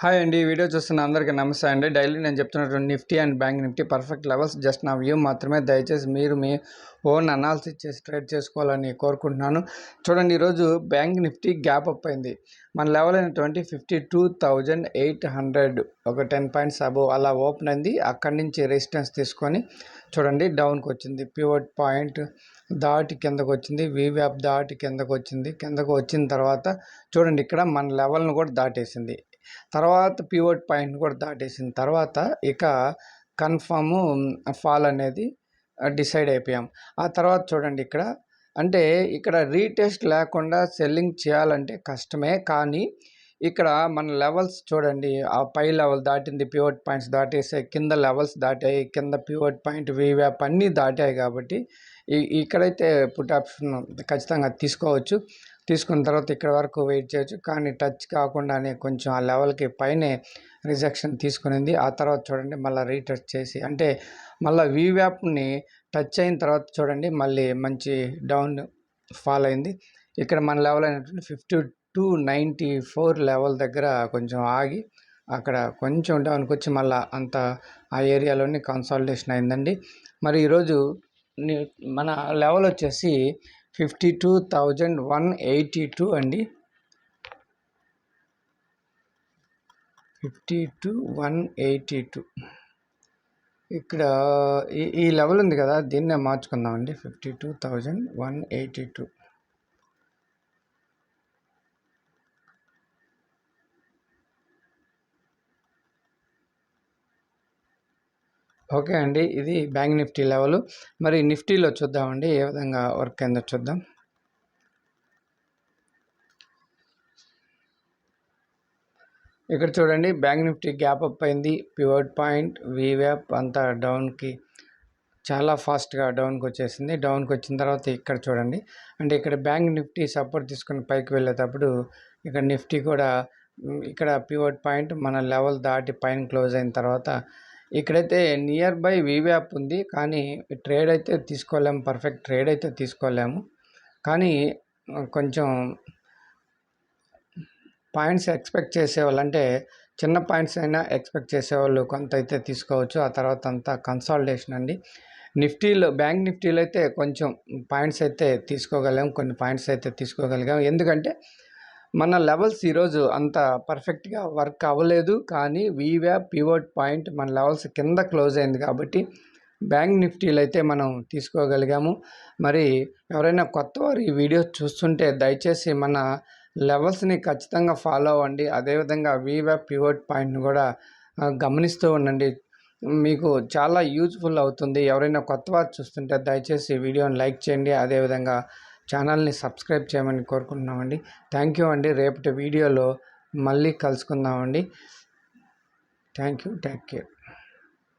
Hi అండి. ఈ video చూస్తున్న అందరికీ నమస్తే అండి. డైలీ నేను చెప్తున్నటువంటి Nifty and bank Nifty perfect levels just నా వ్యూ మాత్రమే. దయచేసి మీరు మీ ఓన్ అనాలిసిస్ చేసి ట్రేడ్ చేసుకోవాలని కోరుకుంటున్నాను. చూడండి, ఈరోజు బ్యాంక్ నిఫ్టీ గ్యాప్ అప్ అయింది. మన లెవెల్ అయినటువంటి 52,800 ఒక 10 పాయింట్స్ అబోవ్ అలా ఓపెన్ అయింది. అక్కడి నుంచి రెసిస్టెన్స్ తీసుకొని చూడండి డౌన్కి వచ్చింది. పివట్ పాయింట్ దాటి కిందకు వచ్చింది. వీవ్యాప్ దాటి కిందకు వచ్చింది. కిందకు వచ్చిన తర్వాత చూడండి ఇక్కడ మన లెవెల్ను కూడా దాటేసింది. తర్వాత పివట్ పాయింట్ కూడా దాటేసిన తర్వాత ఇక కన్ఫామ్ ఫాల్ అనేది డిసైడ్ అయిపోయాం. ఆ తర్వాత చూడండి అంటే ఇక్కడ రీటెస్ట్ లేకుండా సెల్లింగ్ చేయాలంటే కష్టమే. కానీ ఇక్కడ మన లెవెల్స్ చూడండి, ఆ పై లెవెల్ దాటింది, పివట్ పాయింట్స్ దాటేసాయి, కింద లెవెల్స్ దాటాయి, కింద పివట్ పాయింట్ వీవ్యాప్ అన్నీ దాటాయి. కాబట్టి ఇక్కడైతే పుట్ ఆప్షన్ ఖచ్చితంగా తీసుకోవచ్చు. తీసుకున్న తర్వాత ఇక్కడ వరకు వెయిట్ చేయొచ్చు. కానీ టచ్ కాకుండానే కొంచెం ఆ లెవెల్కి పైనే రిజెక్షన్ తీసుకునింది. ఆ తర్వాత చూడండి మళ్ళీ రీటచ్ చేసి, అంటే మళ్ళీ వీవ్యాప్ని టచ్ అయిన తర్వాత చూడండి మళ్ళీ మంచి డౌన్ ఫాల్ అయింది. ఇక్కడ మన లెవెల్ అయినటువంటి 5294 లెవెల్ దగ్గర కొంచెం ఆగి అక్కడ కొంచెం డౌన్కి వచ్చి మళ్ళీ అంత ఆ ఏరియాలోని కన్సాలిడేషన్ అయిందండి. మరి ఈరోజు మన లెవెల్ వచ్చేసి 52,182 అండి. 52,182 ఇక్కడ ఈ లెవెల్ ఉంది కదా, దీన్నే మార్చుకుందామండి. 52,182. ఓకే అండి, ఇది బ్యాంక్ నిఫ్టీ లెవెల్. మరి నిఫ్టీలో చూద్దామండి ఏ విధంగా వర్క్ అయిందో చూద్దాం. ఇక్కడ చూడండి బ్యాంక్ నిఫ్టీ గ్యాప్ అప్ అయింది. పివట్ పాయింట్ వీవ్యాప్ అంతా డౌన్కి చాలా ఫాస్ట్గా డౌన్కి వచ్చేసింది. డౌన్కి వచ్చిన తర్వాత ఇక్కడ చూడండి, అంటే ఇక్కడ బ్యాంక్ నిఫ్టీ సపోర్ట్ తీసుకుని పైకి వెళ్ళేటప్పుడు ఇక్కడ నిఫ్టీ కూడా ఇక్కడ పివట్ పాయింట్ మన లెవెల్ దాటి పైన క్లోజ్ అయిన తర్వాత ఇక్కడైతే నియర్ బై వీవ్యాప్ ఉంది. కానీ ట్రేడ్ అయితే తీసుకోలేము, పర్ఫెక్ట్ ట్రేడ్ అయితే తీసుకోలేము. కానీ కొంచెం పాయింట్స్ ఎక్స్పెక్ట్ చేసేవాళ్ళు, అంటే చిన్న పాయింట్స్ అయినా ఎక్స్పెక్ట్ చేసేవాళ్ళు కొంత అయితే తీసుకోవచ్చు. ఆ తర్వాత అంతా కన్సాలిడేషన్ అండి. నిఫ్టీలో బ్యాంక్ నిఫ్టీలో అయితే కొంచెం పాయింట్స్ అయితే తీసుకోగలిగాం, కొన్ని పాయింట్స్ అయితే తీసుకోగలిగాం. ఎందుకంటే మన లెవెల్స్ ఈరోజు అంత పర్ఫెక్ట్గా వర్క్ అవ్వలేదు. కానీ వీవ్యాప్ పివట్ పాయింట్ మన లెవెల్స్ కింద క్లోజ్ అయింది కాబట్టి బ్యాంక్ నిఫ్టీలో అయితే మనం తీసుకోగలిగాము. మరి ఎవరైనా కొత్త వారు ఈ వీడియో చూస్తుంటే దయచేసి మన లెవెల్స్ని ఖచ్చితంగా ఫాలో అవ్వండి. అదేవిధంగా వీవ్యాప్ పివట్ పాయింట్ని కూడా గమనిస్తూ ఉండండి. మీకు చాలా యూజ్ఫుల్ అవుతుంది. ఎవరైనా కొత్త వారు చూస్తుంటే దయచేసి వీడియోని లైక్ చేయండి. అదేవిధంగా ఛానల్ని సబ్స్క్రైబ్ చేయమని కోరుకుంటున్నామండి. థ్యాంక్ యూ అండి. రేపటి వీడియోలో మళ్ళీ కలుసుకుందామండి. Thank you. Take care.